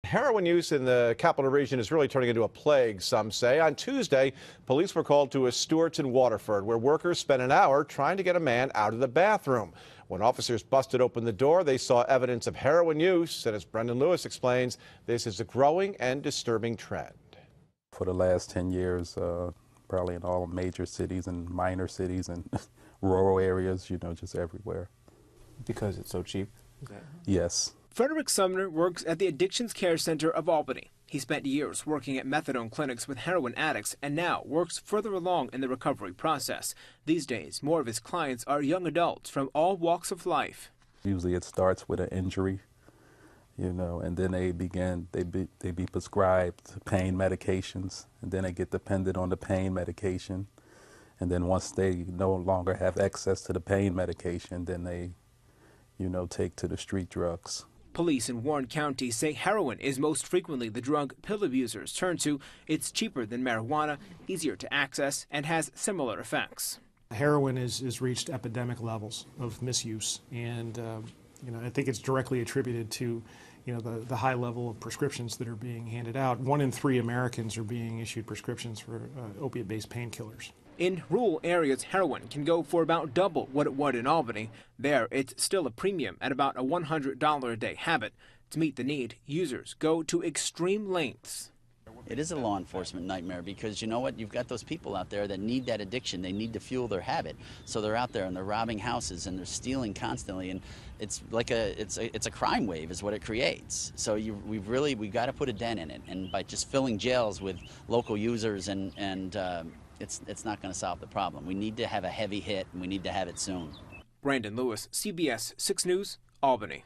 Heroin use in the capital region is really turning into a plague, some say. On Tuesday, police were called to a Stewarts in Waterford, where workers spent an hour trying to get a man out of the bathroom. When officers busted open the door, they saw evidence of heroin use, and as Brendan Lewis explains, this is a growing and disturbing trend. For the last 10 years, probably in all major cities and minor cities and rural areas, just everywhere. Because it's so cheap? Yes. Frederick Sumner works at the Addictions Care Center of Albany. He spent years working at methadone clinics with heroin addicts and now works further along in the recovery process. These days, more of his clients are young adults from all walks of life. Usually it starts with an injury, and then they be prescribed pain medications, and then they get dependent on the pain medication. And then once they no longer have access to the pain medication, then they, take to the street drugs. Police in Warren County say heroin is most frequently the drug pill abusers turn to. It's cheaper than marijuana, easier to access, and has similar effects. Heroin has reached epidemic levels of misuse, and I think it's directly attributed to the high level of prescriptions that are being handed out. 1 in 3 Americans are being issued prescriptions for opiate-based painkillers. In rural areas, heroin can go for about double what it would in Albany. There, it's still a premium at about a $100 a day habit. To meet the need, users go to extreme lengths. It is a law enforcement nightmare because you know what? You've got those people out there that need that addiction. They need to fuel their habit. So they're out there and they're robbing houses and they're stealing constantly. And it's like it's a crime wave is what it creates. So we've got to put a dent in it. And by just filling jails with local users it's not going to solve the problem. We need to have a heavy hit, and we need to have it soon. Brandon Lewis, CBS 6 News, Albany.